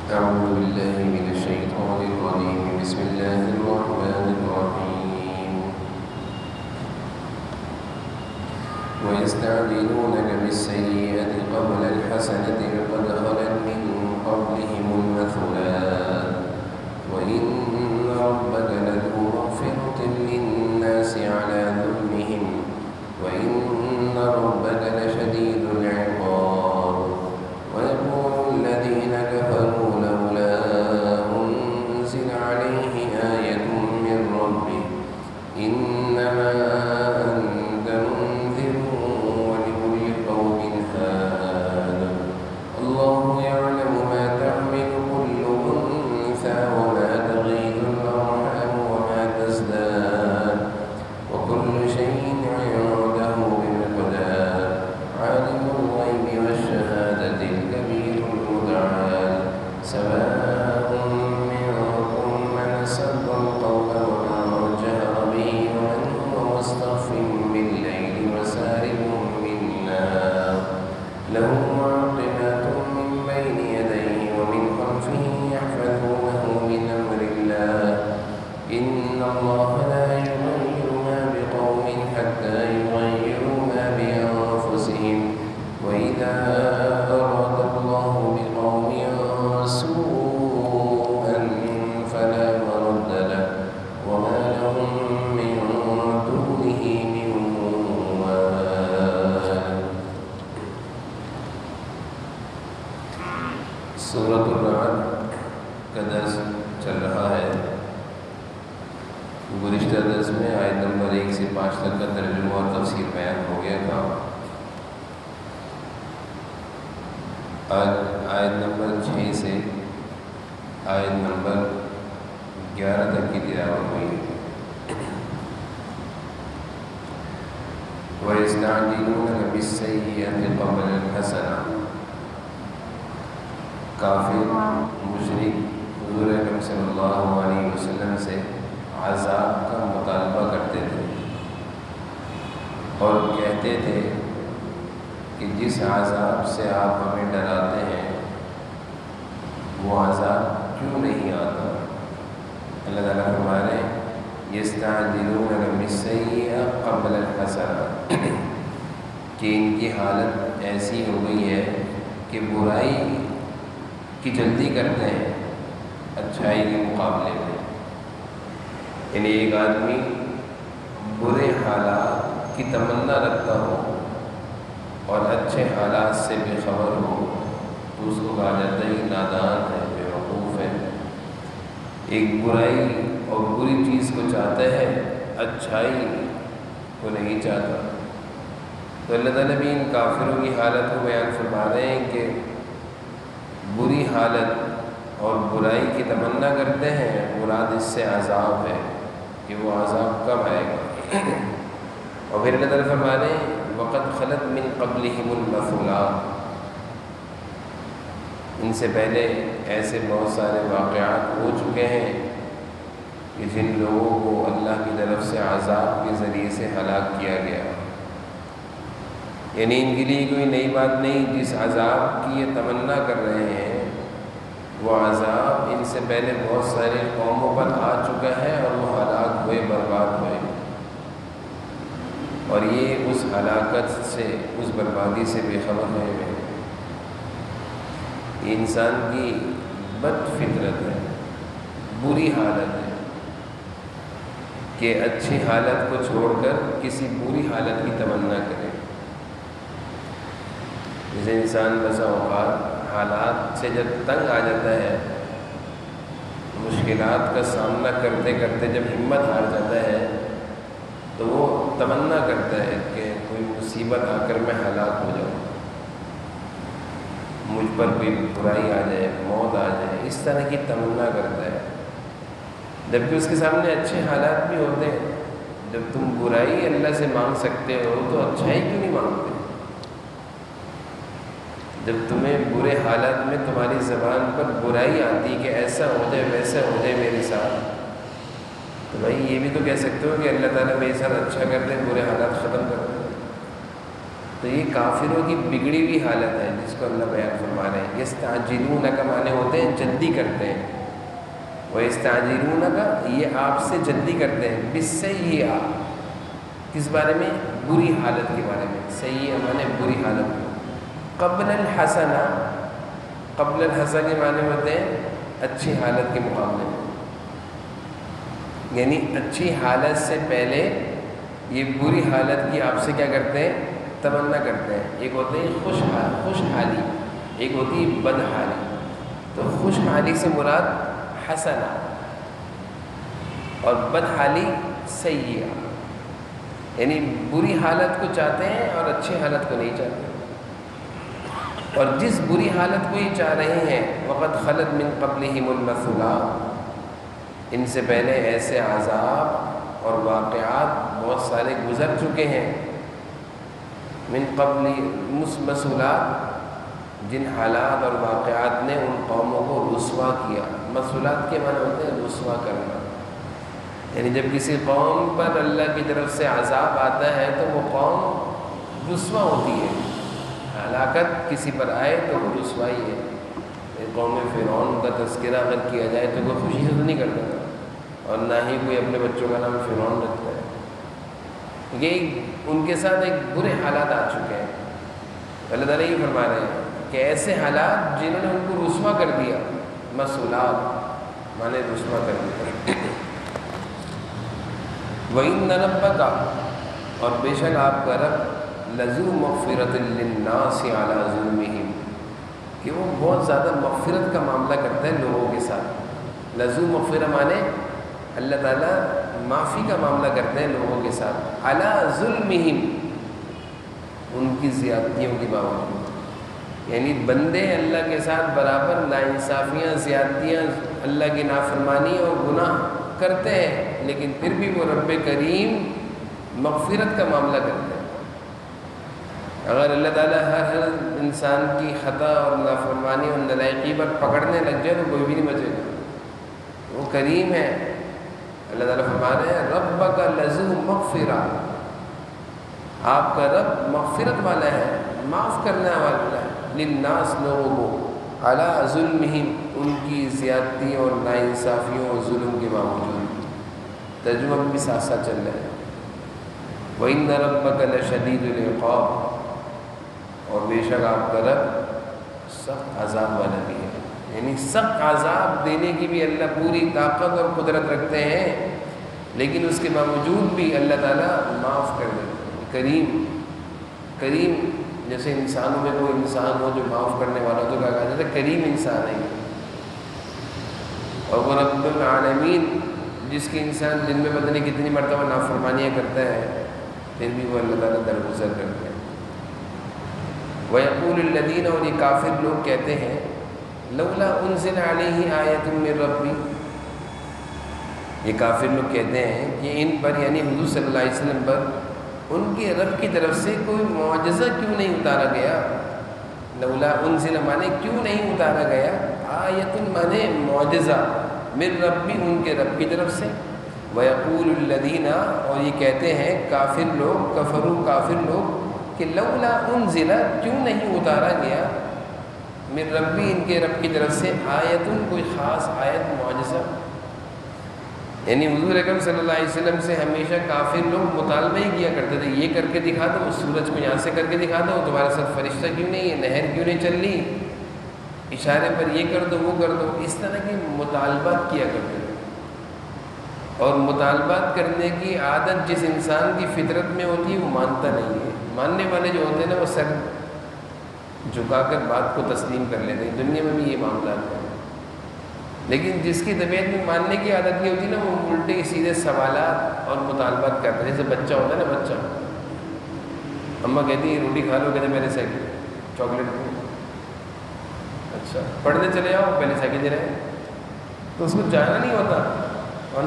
أعوذ بالله من الشيطان الرجيم. بسم الله الرحمن الرحيم. ويستعجلونك بالسيئة قبل الحسنة قد خلت من قبلهم المثلات وإن ربك لذو مغفرة للناس على ظلمهم وإن ربك لشديد العقاب. ويقول الذين كفروا لولا أنزل عليه آية من ربه إنما أنت منذر ولكل قوم هاد. الله يعلم ما تحمل كل أنثى وما تغيض الأرحام وما تزداد وكل شيء عنده بمقدار. عالم الغيب والشهادة الكبير المتعال. سواء منكم من أسر القول ومن جهر به ومن هو مستخف بالليل وسارب بالنهار. له معقبات من بين يديه ومن خلفه يحفظونه من أمر الله. إن الله لا يغير ما بقوم حتى يغيروا ما بأنفسهم وإذا أراد الله بقوم سوءا فلا مرد له وما لهم من دونه من وال. سورۃ الرعد کا درس چل رہا ہے. گزشتہ درس میں آیت نمبر 1 سے 5 تک کا ترجمہ اور تفسیر بیان ہو گیا تھا. آج آیت نمبر 6 سے آیت نمبر 11 تک کی تلاوت ہوئی. وَيَسْتَعْجِلُونَكَ بِالسَّيِّئَةِ قَبْلَ الْحَسَنَةِ. کافر مشرک حضور اکرم صلی اللہ علیہ وسلم سے عذاب کا مطالبہ کرتے تھے اور کہتے تھے کہ جس عذاب سے آپ ہمیں ڈراتے ہیں وہ عذاب کیوں نہیں آتا. اللہ تعالیٰ فرماتے ہیں یستعجلونک بالسیئۃ قبل الحسنہ کہ ان کی حالت ایسی ہو گئی ہے کہ برائی کی جلدی کرتے ہیں اچھائی کے مقابلے میں. یعنی ایک آدمی برے حالات کی تمنا رکھتا ہو اور اچھے حالات سے بے خبر ہو تو اس کو کہا جاتا ہے کہ نادان ہے, بیوقوف ہے. ایک برائی اور بری چیز کو چاہتا ہے, اچھائی کو نہیں چاہتا. تو اللہ تعالیٰ بھی ان کافروں کی حالت کو بیان فرما رہے ہیں کہ بری حالت اور برائی کی تمنا کرتے ہیں, مراد اس سے عذاب ہے کہ وہ عذاب کب آئے گا. اور پھر اللہ تعالیٰ فرما رہے ہیں وقد خلت من قبلہم المثلات. ان سے پہلے ایسے بہت سارے واقعات ہو چکے ہیں کہ جن لوگوں کو اللہ کی طرف سے عذاب کے ذریعے سے ہلاک کیا گیا. یعنی ان کے لیے کوئی نئی بات نہیں. جس عذاب کی یہ تمنا کر رہے ہیں وہ عذاب ان سے پہلے بہت سارے قوموں پر آ چکا ہے اور وہ ہلاک ہوئے, برباد ہوئے. اور یہ اس ہلاکت سے, اس بربادی سے بے خبر ہوئے ہیں. یہ انسان کی بد فطرت ہے, بری حالت ہے کہ اچھی حالت کو چھوڑ کر کسی بری حالت کی تمنا کرے. جیسے انسان بسا اوقات حالات سے جب تنگ آ جاتا ہے, مشکلات کا سامنا کرتے کرتے جب ہمت ہار جاتا ہے تو وہ تمنا کرتا ہے کہ کوئی مصیبت آ کر میں ہلاک ہو جاؤں, مجھ پر کوئی برائی آ جائے, موت آ جائے. اس طرح کی تمنا کرتا ہے. جبکہ اس کے سامنے اچھے حالات بھی ہوتے ہیں. جب تم برائی اللہ سے مانگ سکتے ہو تو اچھائی کیوں نہیں مانگتے؟ جب تمہیں برے حالات میں تمہاری زبان پر برائی آتی کہ ایسا ہو جائے ویسا ہو جائے میرے ساتھ, تو بھائی یہ بھی تو کہہ سکتے ہو کہ اللہ تعالیٰ میرے ساتھ اچھا کر دے, برے حالات ختم کر دے. تو یہ کافروں کی بگڑی ہوئی حالت ہے جس کو اللہ بیان فرما رہے ہیں. یہ یستعجلون کا معنی ہوتے ہیں جلدی کرتے ہیں، ویستعجلون کا یہ آپ سے جلدی کرتے ہیں، بالسیئہ کس بارے میں؟ بری حالت کے بارے میں، سیئہ معنی بری حالت، قبل الحسنہ، قبل الحسنہ کے معنی ہوتے ہیں اچھی حالت کے مقابلے میں، یعنی اچھی حالت سے پہلے یہ بری حالت کی آپ سے کیا کرتے ہیں؟ تمنا کرتے ہیں۔ ایک ہوتے ہیں خوشحالی، ایک ہوتی ہے بدحالی۔ تو خوشحالی سے مراد حسنہ اور بدحالی سیئہ، یعنی بری حالت کو چاہتے ہیں اور اچھی حالت کو نہیں چاہتے، اور جس بری حالت کو یہ چاہ رہے ہیں وقت خلت من قبلہم المثلات، ان سے پہلے ایسے عذاب اور واقعات بہت سارے گزر چکے ہیں، من قبل مسئولات، جن حالات اور واقعات نے ان قوموں کو رسوا کیا۔ مسئولات کے معنی ہوتے ہیں رسوا کرنا، یعنی جب کسی قوم پر اللہ کی طرف سے عذاب آتا ہے تو وہ قوم رسوا ہوتی ہے، ہلاکت کسی پر آئے تو وہ رسوائی ہے۔ قوم فرعون کا تذکرہ اگر کیا جائے تو کوئی خوشی سے تو نہیں کرتا تھا، اور نہ ہی کوئی اپنے بچوں کا نام فرعون رکھتا ہے، یہ ان کے ساتھ ایک برے حالات آ چکے ہیں۔ اللہ تعالیٰ یہ فرما رہے ہیں کہ ایسے حالات جنہوں نے ان کو رسوا کر دیا، مسئولات مانے رسوا کر دیا۔ وَإِنَّ رَبَّكَ، اور بے شک آپ کا رب، لَذُو مَغْفِرَةٍ لِلنَّاسِ عَلَىٰ ظُلْمِهِمْ، کہ وہ بہت زیادہ مغفرت کا معاملہ کرتا ہے لوگوں کے ساتھ۔ لذو مغفرہ مانے اللہ تعالیٰ معافی کا معاملہ کرتے ہیں لوگوں کے ساتھ، علی ظلمہم، ان کی زیادتیوں کے باوجود، یعنی بندے اللہ کے ساتھ برابر ناانصافیاں، زیادتیاں، اللہ کی نافرمانی اور گناہ کرتے ہیں، لیکن پھر بھی وہ رب کریم مغفرت کا معاملہ کرتے ہیں۔ اگر اللہ تعالیٰ ہر انسان کی خطا اور نافرمانی اور نالائقی پر پکڑنے لگ جائے تو کوئی بھی نہیں بچے گا، وہ کریم ہے۔ اللہ تعالیٰ فرما رہے ہیں ربک لذو مغفرہ، آپ کا رب مغفرت والا ہے، معاف کرنے والا ہے، للناس، لوگوں کو، علی ظلمہم، ان کی زیادتی اور ناانصافیوں اور ظلم کے باوجود۔ ترجمہ بھی ساتھ ساتھ چل رہا ہے۔ وَإِنَّ رَبَّكَ لَشَدِيدُ الْعِقَابِ، اور بے شک آپ کا رب سخت عذاب والا بھی ہے، یعنی سخت عذاب دینے کی بھی اللہ پوری طاقت اور قدرت رکھتے ہیں، لیکن اس کے باوجود بھی اللہ تعالیٰ معاف کر دیتے ہیں۔ کریم جیسے انسانوں میں کوئی انسان ہو جو معاف کرنے والا تو کہا جاتا ہے کریم انسان ہے، اور وہ رب العالمین جس کی انسان دن میں پتہ نہیں کتنی مرتبہ نافرمانیاں کرتا ہے، پھر بھی وہ اللہ تعالیٰ درگزر کرتے ہیں۔ وَيَقُولُ الَّذِينَ، اور یہ کافر لوگ کہتے ہیں، لَوْلَا أُنزِلَ عَلَيْهِ آیَةٌ مِّن رَبِّهِ، یہ کافر لوگ کہتے ہیں کہ ان پر یعنی حضور صلی اللہ علیہ وسلم پر ان کے رب کی طرف سے کوئی معجزہ کیوں نہیں اتارا گیا؟ لولا انزل مانے کیوں نہیں اتارا گیا، آیۃ مانے معجزہ، من ربی، ان کے رب کی طرف سے۔ وَيَقُولُ الَّذِينَ، اور یہ کہتے ہیں کافر لوگ، کفروا کافر لوگ، کہ لولا انزل، کیوں نہیں اتارا گیا، من ربی، ان کے رب کی طرف سے، آیۃ، کوئی خاص آیت، معجزہ۔ یعنی حضور اکرم صلی اللہ علیہ وسلم سے ہمیشہ کافر لوگ مطالبہ ہی کیا کرتے تھے، یہ کر کے دکھا دو، اس سورج کو یہاں سے کر کے دکھا دو، تمہارے ساتھ فرشتہ کیوں نہیں ہے، نہر کیوں نہیں چل رہی، اشارے پر یہ کر دو وہ کر دو، اس طرح کے مطالبات کیا کرتے تھے۔ اور مطالبات کرنے کی عادت جس انسان کی فطرت میں ہوتی ہے وہ مانتا نہیں ہے، ماننے والے جو ہوتے ہیں نا وہ سر جھکا کر بات کو تسلیم کر لیتے ہیں، دنیا میں بھی یہ معاملات ہیں، لیکن جس کی طبیعت میں ماننے کی عادت یہ ہوتی ہے نا وہ الٹے سیدھے سوالات اور مطالبات کرتے ہیں۔ جیسے بچہ ہوتا ہے نا، بچہ اماں کہتی ہے روٹی کھا لو، کہتے میرے سے چاکلیٹ دو، اچھا پڑھنے چلے جاؤ، پہلے سائیکل دے رہے ہیں، تو اس کو جانا نہیں ہوتا اور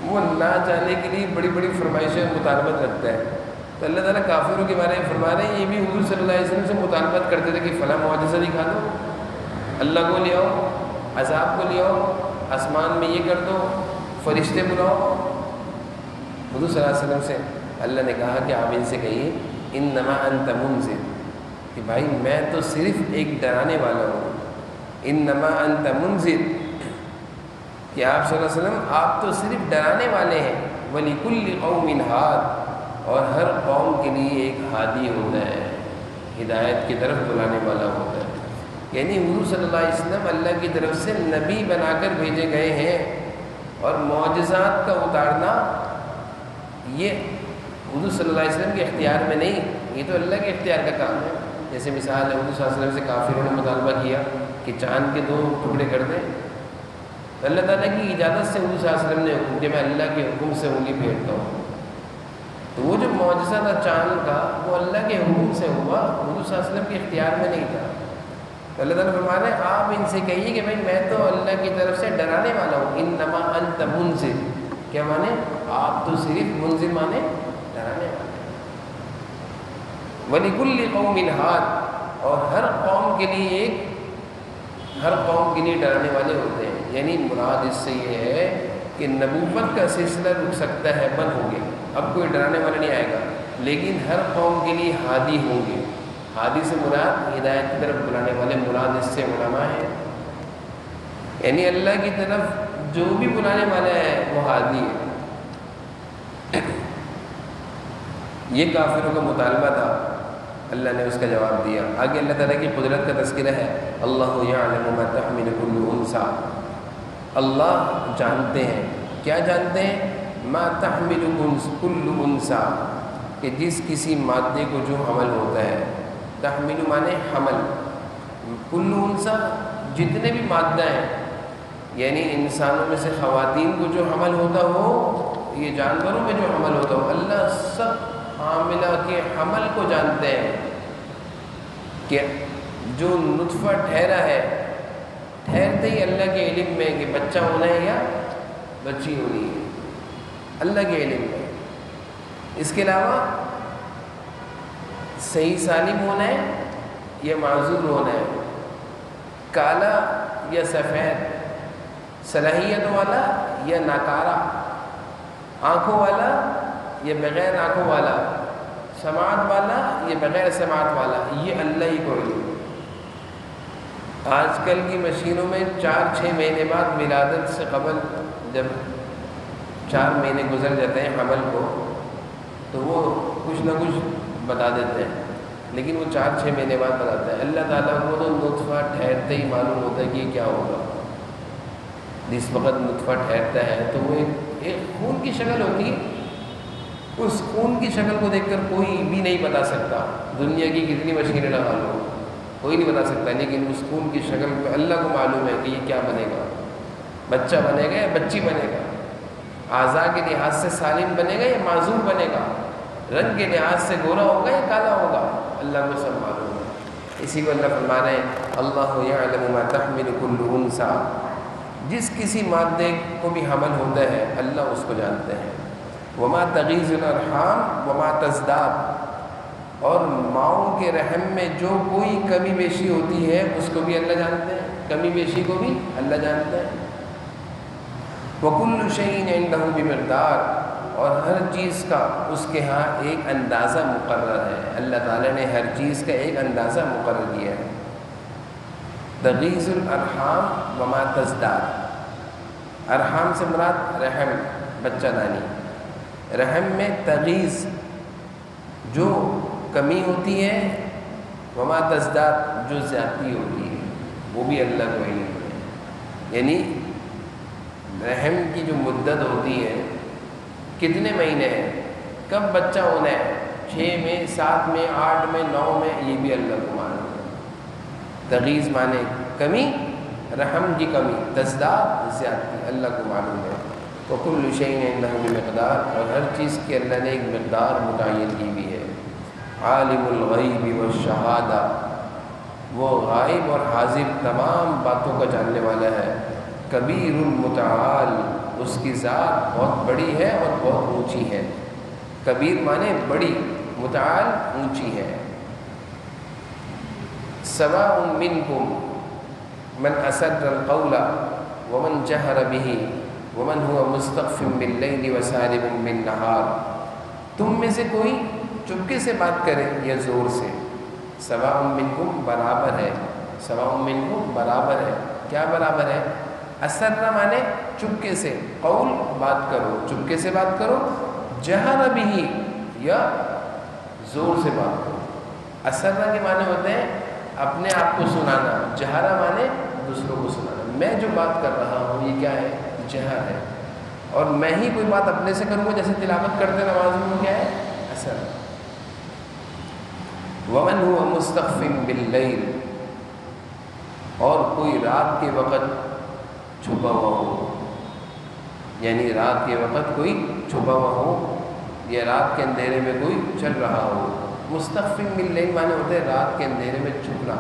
وہ نہ جانے کے لیے بڑی بڑی فرمائشیں مطالبات رکھتا ہے۔ تو اللہ تعالیٰ کافروں کے بارے میں فرما رہے ہیں یہ بھی حضور صلی اللہ علیہ وسلم سے مطالبات کرتے تھے کہ فلاں معجزہ دکھا دو، اللہ کو لے آؤ، عذاب کو لے آؤ، آسمان میں یہ کر دو، فرشتے بلاؤ۔ حضور صلی اللہ علیہ وسلم سے اللہ نے کہا کہ آپ ان سے کہیے انما انت منذر، کہ بھائی میں تو صرف ایک ڈرانے والا ہوں، انما انت منذر، کہ آپ صلی اللہ علیہ وسلم آپ تو صرف ڈرانے والے ہیں، وَلِكُلِّ قَوْمٍ ہَادٍ، اور ہر قوم کے لیے ایک ہادی ہوتا ہے، ہدایت کی طرف بلانے والا ہوتا ہے۔ یعنی حضور صلی اللہ علیہ وسلم اللہ کی طرف سے نبی بنا کر بھیجے گئے ہیں، اور معجزات کا اتارنا یہ حضور صلی اللہ علیہ وسلم کے اختیار میں نہیں، یہ تو اللہ کے اختیار کا کام ہے۔ جیسے مثال ہے، حضور صلی اللہ علیہ وسلم سے کافروں نے مطالبہ کیا کہ چاند کے 2 ٹکڑے کر دیں، اللہ تعالیٰ کی اجازت سے حضور صلی اللہ علیہ وسلم نے حکم کہ میں اللہ کے حکم سے انگلی پھیرتا ہوں، تو وہ جو معجزہ تھا چاند کا وہ اللہ کے حکم سے ہوا، حضور صلی اللہ علیہ وسلم کے اختیار میں نہیں تھا۔ تو اللہ تعالیٰ فرما رہے ہیں آپ ان سے کہیے کہ بھائی میں تو اللہ کی طرف سے ڈرانے والا ہوں، انما انت منذر، کیا مانے؟ آپ تو صرف منذر مانے ڈرانے والے، وَلِكُلِّ قَوْمٍ ہَادٍ، اور ہر قوم کے لیے ڈرانے والے ہوتے ہیں۔ یعنی مراد اس سے یہ ہے کہ نبوت کا سلسلہ رک سکتا ہے، بند ہو گیا، اب کوئی ڈرانے والا نہیں آئے گا، لیکن ہر قوم کے لیے ہادی ہوں گے۔ ہادی سے مراد ہدایت کی طرف بلانے والے، مراد اس سے علماء ہیں، یعنی اللہ کی طرف جو بھی بلانے والا ہے وہ ہادی ہے۔ یہ کافروں کا مطالبہ تھا، اللہ نے اس کا جواب دیا۔ آگے اللہ تعالیٰ کی قدرت کا تذکرہ ہے، اللہ یعلم ما تحمل کل انثی، اللہ جانتے ہیں، کیا جانتے ہیں؟ ما تحمل کل انثی، کہ جس کسی مادے کو جو حمل ہوتا ہے، تحمل مانے حمل، کل انثی جتنے بھی مادہ ہیں، یعنی انسانوں میں سے خواتین کو جو حمل ہوتا ہو، یہ جانوروں میں جو حمل ہوتا ہو، اللہ سب حاملہ کے حمل کو جانتے ہیں، کہ جو نطفہ ٹھہرا ہے، ٹھہرتے ہی اللہ کے علم میں کہ بچہ ہونا ہے یا بچی ہونی ہے، اللہ کے علم میں۔ اس کے علاوہ صحیح سالم ہونا ہے یا معذور ہونا ہے، کالا یا سفید، صلاحیت والا یا ناکارہ، آنکھوں والا یا بغیر آنکھوں والا، سماعت والا یا بغیر سماعت والا، یہ اللہ ہی کو علم۔ آج کل کی مشینوں میں 4-6 مہینے بعد ولادت سے قبل جب 4 مہینے گزر جاتے ہیں حمل کو، تو وہ کچھ نہ کچھ بتا دیتے ہیں، لیکن وہ 4-6 مہینے بعد بتاتے ہیں۔ اللہ تعالیٰ کو تو نطفہ ٹھہرتے ہی معلوم ہوتا ہے کہ یہ کیا ہوگا۔ جس وقت نطفہ ٹھہرتا ہے تو وہ ایک خون کی شکل ہوتی ہے، اس خون کی شکل کو دیکھ کر کوئی بھی نہیں بتا سکتا، دنیا کی کتنی مشینیں لگا لو کوئی نہیں بتا سکتا، لیکن اس خون کی شکل پہ اللہ کو معلوم ہے کہ یہ کیا بنے گا، بچہ بنے گا یا بچی بنے گا، اعضاء کے لحاظ سے سالم بنے گا یا معذور بنے گا، رنگ کے لحاظ سے گورا ہوگا یا کالا ہوگا، اللہ کو سب معلوم ہے۔ اسی کو اللہ فرما رہے ہیں، اللہ یعلم ما تحمل کل انثی، جس کسی مادے کو بھی حمل ہوتا ہے اللہ اس کو جانتے ہیں، وما تغیض الارحام وما تزداد، اور ماؤں کے رحم میں جو کوئی کمی بیشی ہوتی ہے اس کو بھی اللہ جانتے ہیں، کمی بیشی کو بھی اللہ جانتے ہیں۔ وَكُلُّ شَيْءٍ عِندَهُ بِمِقْدَارٍ، اور ہر چیز کا اس کے ہاں ایک اندازہ مقرر ہے، اللہ تعالیٰ نے ہر چیز کا ایک اندازہ مقرر کیا ہے۔ تغیض الارحام وما تزداد، ارحام سے مراد رحم، بچہ دانی، رحم میں تغیض جو کمی ہوتی ہے، وما تزداد جو زیادتی ہوتی ہے، وہ بھی اللہ کو علم ہے۔ یعنی رحم کی جو مدت ہوتی ہے، کتنے مہینے ہیں، کب بچہ ہونا ہے، 6 میں، 7 میں، 8 میں، 9 میں، یہ بھی اللہ کو معلوم ہے۔ تغیض مانے کمی، رحم کی کمی، تزداد زیادتی، اللہ کو معلوم ہے۔ وَكُلُّ شَيْءٍ عِندَهُ بِمِقْدَارٍ، اور ہر چیز کی اللہ نے ایک مقدار متعین کی ہوئی ہے۔ عالم الغیب والشہادہ، وہ غائب اور حاضر تمام باتوں کا جاننے والا ہے۔ کبیر المتعال، اس کی ذات بہت بڑی ہے اور بہت اونچی ہے۔ کبیر مانے بڑی، متعال اونچی ہے۔ سواء منکم من اسر القول ومن جہر به ومن هو مستخف باللیل وسارب بالنہار، تم میں سے کوئی چپکے سے بات کرے یا زور سے، سواء منکم برابر ہے، سواء منکم برابر ہے، کیا برابر ہے؟ اسر مانے چپکے سے، قول بات کرو، چپکے سے بات کرو، جہر بھی یا زور سے بات کرو۔ اسر کے معنی ہوتے ہیں اپنے آپ کو سنانا، جہرا مانے دوسروں کو سنانا۔ میں جو بات کر رہا ہوں یہ کیا ہے؟ جہر ہے، اور میں ہی کوئی بات اپنے سے کروں گا جیسے تلاوت کرتے نماز میں، وہ کیا ہے؟ اثر۔ ومن هو مستخف باللیل، اور کوئی رات کے وقت چھپا ہوا ہو، یعنی رات کے وقت کوئی چھپا ہوا ہو یا رات کے اندھیرے میں کوئی چل رہا ہو۔ مستخف باللیل معنی ہوتے ہیں رات کے اندھیرے میں چھپنا۔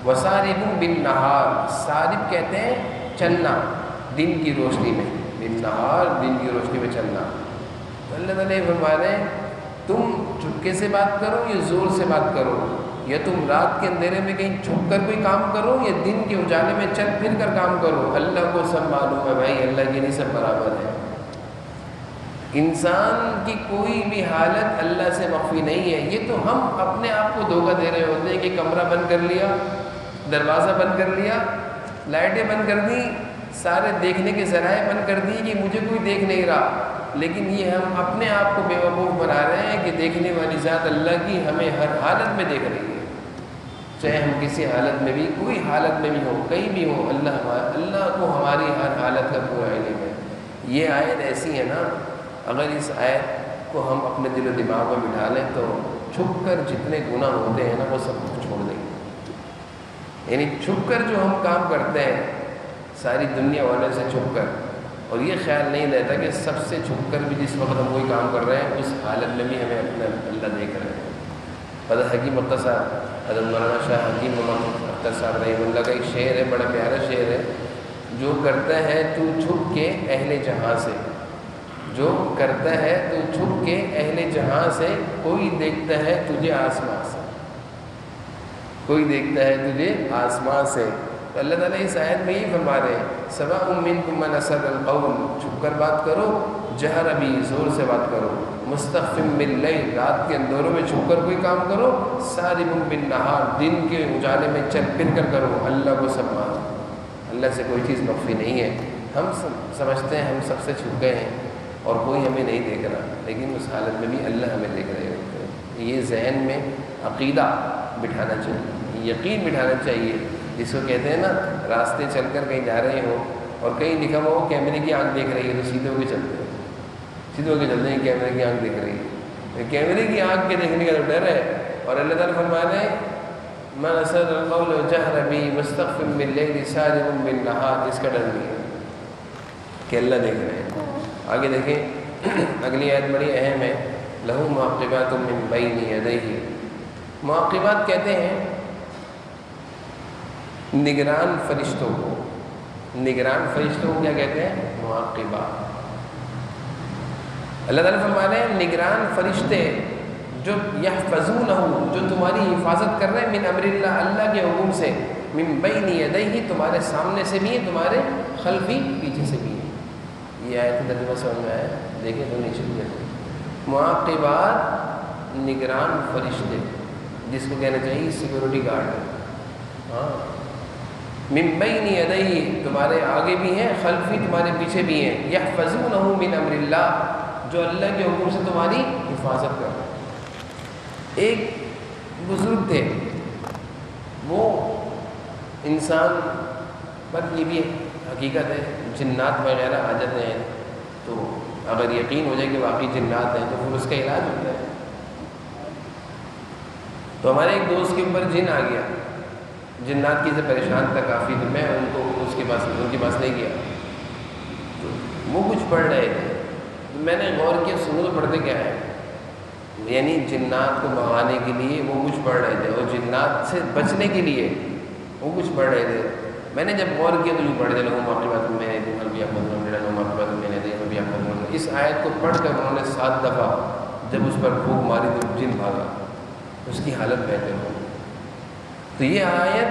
وسارب بالنہار، سارب کہتے ہیں چلنا دن کی روشنی میں، بالنہار دن کی روشنی میں چلنا۔ تو اللہ تعالیٰ یہ فرما رہے ہیں تم چپکے سے بات کرو یا زور سے بات کرو، یا تم رات کے اندھیرے میں کہیں چھپ کر کوئی کام کرو یا دن کے اجالے میں چل پھر کر کام کرو، اللہ کو سب معلوم ہے بھائی، اللہ کے لیے سب برابر ہے۔ انسان کی کوئی بھی حالت اللہ سے مخفی نہیں ہے۔ یہ تو ہم اپنے آپ کو دھوکہ دے رہے ہوتے ہیں کہ کمرہ بند کر لیا، دروازہ بند کر لیا، لائٹیں بند کر دی، سارے دیکھنے کے ذرائع بند کر دی کہ مجھے کوئی دیکھ نہیں رہا، لیکن یہ ہم اپنے آپ کو بیوقوف بنا رہے ہیں کہ دیکھنے والی ذات اللہ کی ہمیں ہر حالت میں دیکھ رہی ہے، چاہے ہم کسی حالت میں بھی، کوئی حالت میں بھی ہو، کہیں بھی ہو، اللہ کو ہماری ہر حالت کا پورا علم ہے۔ یہ آیت ایسی ہے نا، اگر اس آیت کو ہم اپنے دل و دماغ میں بٹھا لیں تو چھپ کر جتنے گناہ ہوتے ہیں نا وہ سب کچھ چھوڑ دیں گے۔ یعنی چھپ کر جو ہم کام کرتے ہیں ساری دنیا والوں سے چھپ کر، اور یہ خیال نہیں رہتا کہ سب سے چھپ کر بھی جس وقت ہم کوئی کام کر رہے ہیں اس حالت میں بھی ہمیں اپنا اللہ دیکھ رہے ہیں۔ حضرت حکیم اختر صاحب، حضرت مولانا شاہ حکیم محمد اختر صاحب رحمہ اللہ کا ایک شعر ہے، بڑا پیارا شعر ہے، جو کرتا ہے تو چھپ کے اہل جہاں سے، جو کرتا ہے تو چھپ کے اہل جہاں سے، کوئی دیکھتا ہے تجھے آسمان سے، کوئی دیکھتا ہے تجھے آسمان سے۔ تو اللہ تعالیٰ اس آیت میں یہ فرما رہے ہیں سواء منکم من اسر القول، چھپ کر بات کرو، جہر بھی زور سے بات کرو، مستخف باللیل، رات کے اندھیروں میں چھپ کر کوئی کام کرو، سارب بالنہار، دن کے اجالے میں چل پھر کر کرو، اللہ کو سب مانو۔ اللہ سے کوئی چیز مخفی نہیں ہے۔ ہم سمجھتے ہیں ہم سب سے چھپ گئے ہیں اور کوئی ہمیں نہیں دیکھ رہا، لیکن اس حالت میں بھی اللہ ہمیں دیکھ رہے ہوتے ہیں۔ یہ ذہن میں عقیدہ بٹھانا چاہیے، یقین بٹھانا چاہیے، جس کو کہتے ہیں نا راستے چل کر کہیں جا رہے ہو اور کہیں لکھا ہوا ہو کیمرے کی آنکھ دیکھ رہی ہے تو سیدھے ہو کے چلتے ہیں، سیدھے ہو کے چلتے ہیں، کیمرے کی آنکھ دیکھ رہی ہے، کیمرے کی آنکھ کے دیکھنے کا تو ڈر ہے۔ اور اللہ تعالیٰ فرما رہے ہیں من اسر القول جہر بھی مستخف باللیل سارب بالنہار، جس کا ڈر نہیں ہے کہ اللہ دیکھ رہے ہیں۔ آگے دیکھیں اگلی آیت بڑی اہم ہے، لہو معقبات من بین یدیہ۔ معقبات کہتے ہیں نگران فرشتوں کو، نگران فرشتوں کو کیا کہتے ہیں؟ معقبات۔ اللہ تعالیٰ فرما رہے ہیں نگران فرشتے جو یحفظونہ، جو تمہاری حفاظت کر رہے ہیں، من امر اللہ، اللہ کے حکم سے، من بین یدیہ، تمہارے سامنے سے بھی ہیں، تمہارے خلفی، پیچھے سے بھی ہیں۔ یہ آیت ترجمہ سمجھ میں آیا؟ دیکھیں تو نیچے بھی معقبات، نگران فرشتے، جس کو کہنا چاہیے سیکورٹی گارڈ۔ ہاں، من بین یدیہ، تمہارے آگے بھی ہیں، خلفی، تمہارے پیچھے بھی ہیں، یحفظونہ من امر اللہ، جو اللہ کے حکم سے تمہاری حفاظت کر رہے ہیں۔ ایک بزرگ تھے، وہ انسان پر یہ بھی حقیقت ہے جنات وغیرہ آ جاتے ہیں، تو اگر یقین ہو جائے کہ واقعی جنات ہیں تو پھر اس کا علاج ہوتا ہے۔ تو ہمارے ایک دوست کے اوپر جن آ گیا، جنات کی سے پریشان تھا کافی، تو میں ان کو ان کے پاس نہیں گیا، تو وہ کچھ پڑھ رہے تھے، تو میں نے غور کیا سنو تو پڑھتے کیا ہے، یعنی جنات کو بھگانے کے لیے وہ کچھ پڑھ رہے تھے اور جنات سے بچنے کے لیے وہ کچھ پڑھ رہے تھے۔ میں نے جب غور کیا تو یوں پڑھ دے لوگوں معقبات میں نے بھی معقبات میں نے بھی آپ، اس آیت کو پڑھ کر انہوں نے 7 دفعہ جب اس پر پھونک ماری تو جن بھاگا، اس کی حالت بہتر ہو۔ تو یہ آیت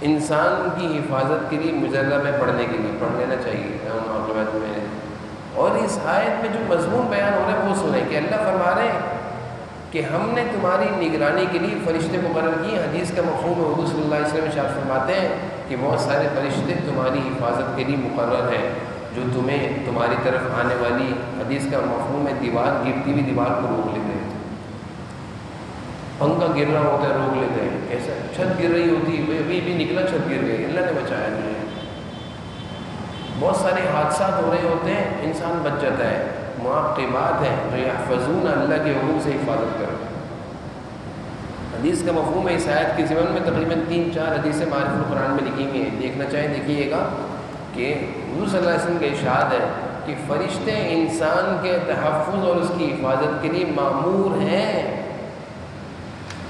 انسان کی حفاظت کے لیے مجرہ میں پڑھنے کے لیے پڑھ لینا چاہیے معقبات میں۔ اور اس آیت میں جو مضمون بیان ہو رہا ہے وہ سنیں کہ اللہ فرما رہے ہیں کہ ہم نے تمہاری نگرانی کے لیے فرشتے مقرر کیے. حدیث کا مفہوم ہے، حضور صلی اللہ علیہ وسلم ارشاد فرماتے ہیں کہ بہت سارے فرشتے تمہاری حفاظت کے لیے مقرر ہیں، جو تمہیں تمہاری طرف آنے والی، حدیث کا مفہوم ہے دیوار، گرتی ہوئی دیوار کو روک لیتے ہیں. پنکھا گر رہا ہوتا ہے روک لیتے ہیں، ایسا چھت گر رہی ہوتی ہے، ابھی بھی نکلا چھت گر گئی، اللہ نے بچایا نہیں. بہت سارے حادثات ہو رہے ہوتے ہیں، انسان بچ جاتا ہے. معقبات ہیں جو یحفظون، اللہ کے حکم سے حفاظت کرتے ہیں. حدیث کا مفہوم ہے اس آیت کے ضمن میں تقریباً 3-4 حدیثیں معرف القرآن میں لکھی ہوئی ہیں. دیکھنا چاہیں دیکھیے گا کہ حضور صلی اللہ علیہ وسلم کا ارشاد ہے کہ فرشتے انسان کے تحفظ اور اس کی حفاظت کے لیے مأمور ہیں.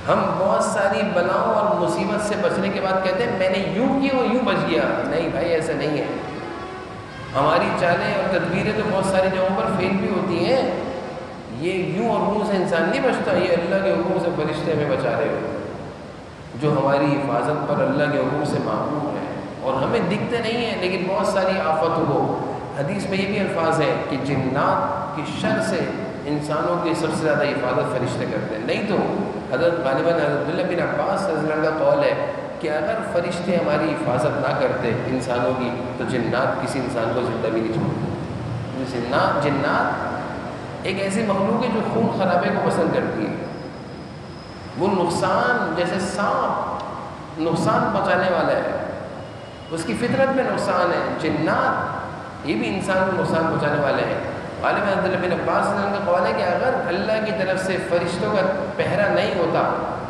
ہم بہت ساری بلاؤں اور مصیبت سے بچنے کے بعد کہتے ہیں میں نے یوں کیا وہ یوں بچ گیا. نہیں بھائی، ایسا نہیں ہے. ہماری چالیں اور تدبیریں تو بہت ساری جگہوں پر فیل بھی ہوتی ہیں. یہ یوں اور یوں سے انسان نہیں بچتا، یہ اللہ کے حکم سے فرشتے ہمیں بچا رہے ہوتے ہیں جو ہماری حفاظت پر اللہ کے حکم سے مأمور ہیں، اور ہمیں دکھتے نہیں ہیں لیکن بہت ساری آفتوں کو. حدیث میں یہ بھی الفاظ ہے کہ جنات کی شر سے انسانوں کی سب سے زیادہ حفاظت فرشتے کرتے ہیں. نہیں تو حضرت غالباً حضرت عبداللہ بن عباس رضی اللہ عنہ کا قول ہے کہ اگر فرشتے ہماری حفاظت نہ کرتے انسانوں کی تو جنات کسی انسان کو زندہ بھی نہیں چھوڑتے. جنات ایک ایسی مخلوق ہے جو خون خرابے کو پسند کرتی ہے. وہ نقصان، جیسے سانپ نقصان پہنچانے والا ہے، اس کی فطرت میں نقصان ہے. جنات یہ بھی انسان کو نقصان پہنچانے والے ہیں. غالباً عبداللہ بن عباس کا قول ہے کہ اگر اللہ کی طرف سے فرشتوں کا پہرا نہیں ہوتا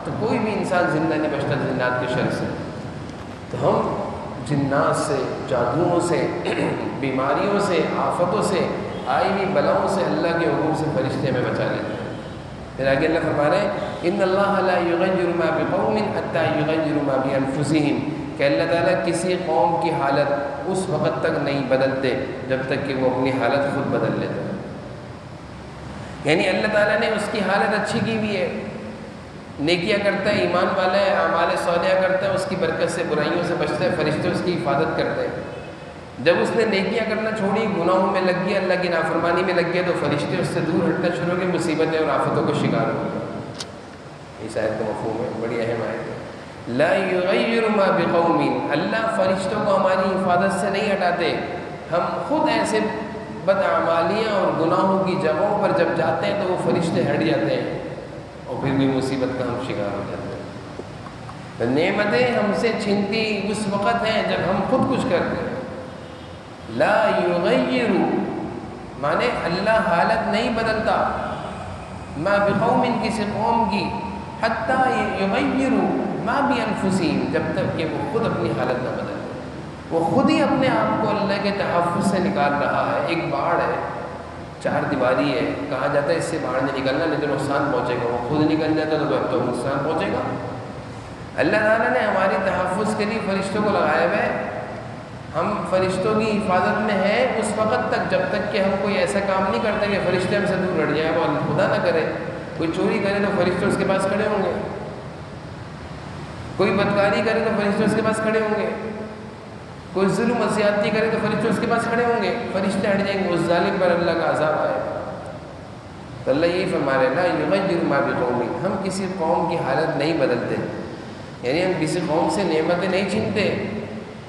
تو کوئی بھی انسان زندہ نہیں بچتا جنات کے شر سے. تو ہم جنات سے، جادوؤں سے، بیماریوں سے، آفتوں سے، آئی ہوئی بلاؤں سے اللہ کے حکم سے فرشتے ہمیں بچا لیتے ہیں. پھر آگے اللہ فرما رہے ہیں ان اللہ لا یغیر ما بقوم حتی یغیروا ما بانفسہم، کہ اللہ تعالیٰ کسی قوم کی حالت اس وقت تک نہیں بدلتے جب تک کہ وہ اپنی حالت خود بدل لیتے ہیں. یعنی اللہ تعالیٰ نے اس کی حالت اچھی کی ہوئی ہے، نیکیاں کرتا ہے، ایمان والا ہے، اعمال صالحہ کرتا ہے، اس کی برکت سے برائیوں سے بچتا ہے، فرشتے اس کی حفاظت کرتے ہیں. جب اس نے نیکیاں کرنا چھوڑی، گناہوں میں لگ گیا، اللہ کی نافرمانی میں لگ گیا، تو فرشتے اس سے دور ہٹنا شروع ہو گئے، مصیبتیں اور آفتوں کا شکار ہو گئے. اس آیت کا مفہوم ہے، بڑی اہم آیت ہے. لا یغیر ما بقوم، اللہ فرشتوں کو ہماری حفاظت سے نہیں ہٹاتے. ہم خود ایسے بدعمالیاں اور گناہوں کی جگہوں پر جب جاتے ہیں تو وہ فرشتے ہٹ جاتے ہیں اور پھر بھی مصیبت کا ہم شکار ہو جاتے ہیں. نعمتیں ہم سے چھنتی اس وقت ہیں جب ہم خود کچھ کرتے ہیں. لا یغیر مانے اللہ حالت نہیں بدلتا، ما بقوم کسی قوم کی، حتی یغیروا ما بانفسہم جب تک کہ وہ خود اپنی حالت نہ بدلے. وہ خود ہی اپنے آپ کو اللہ کے تحفظ سے نکال رہا ہے. ایک باڑ ہے، 4 دیواری ہے، کہا جاتا ہے اس سے باہر نہیں نکلنا نہیں تو نقصان پہنچے گا. وہ خود نکل جاتا تو نقصان پہنچے گا. اللہ تعالیٰ نے ہماری تحفظ کے لیے فرشتوں کو لگایا ہوا ہے. ہم فرشتوں کی حفاظت میں ہیں اس وقت تک جب تک کہ ہم کوئی ایسا کام نہیں کرتے کہ فرشتے ہم سے دور ہٹ جائیں. وہ خدا نہ کرے کوئی چوری کرے تو فرشتے اس کے پاس کھڑے ہوں گے، کوئی بدکاری کرے تو فرشتے اس کے پاس کھڑے ہوں گے، کوئی ظلم و زیادتی کرے تو فرشتے اس کے پاس کھڑے ہوں گے. فرشتے ہٹ جائیں گے، اس ظالم پر اللہ کا عذاب آئے. تو اللہ یہی فرما رہے لا یغیر ما بقوم، ہم کسی قوم کی حالت نہیں بدلتے. یعنی ہم کسی قوم سے نعمتیں نہیں چھینتے،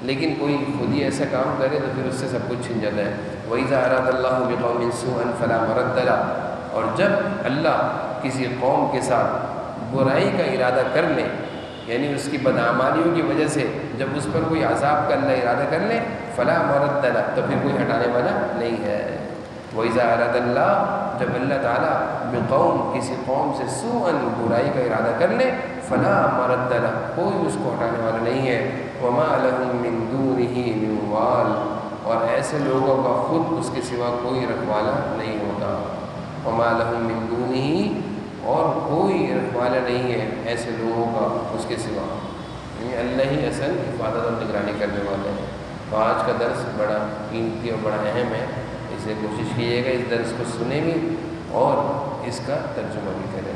لیکن کوئی خود ہی ایسا کام کرے تو پھر اس سے سب کچھ چھن جاتا ہے. وَإِذَا أَرَادَ اللَّهُ بِقَوْمٍ سُوءًا فَلَا مَرَدَّ لَهُ، اور جب اللہ کسی قوم کے ساتھ برائی کا ارادہ کر لے، یعنی اس کی بدعمالیوں کی وجہ سے جب اس پر کوئی عذاب کا اللہ ارادہ کر لے، فَلَا مَرَدَّ لَهُ، تو پھر کوئی ہٹانے والا نہیں ہے. وَإِذَا أَرَادَ اللَّهُ، جب اللہ تعالیٰ بقوم کسی قوم سے سوءً برائی کا ارادہ کر لے، فَلَا مَرَدَّ لَهُ، کوئی اس کو ہٹانے والا نہیں ہے. وَمَا لَهُم مِّن دُونِهِ مِن وَالٍ، اور ایسے لوگوں کا خود اس کے سوا کوئی رکھوالا نہیں ہوتا. وَمَا لَهُم مِّن دُونِهِ، اور کوئی رکھوالا نہیں ہے ایسے لوگوں کا اس کے سوا. یعنی اللہ ہی اصل حفاظت اور نگرانی کرنے والے ہیں. تو آج کا درس بڑا قیمتی اور بڑا اہم ہے، اسے کوشش کیجیے گا اس درس کو سنیں بھی اور اس کا ترجمہ بھی کریں.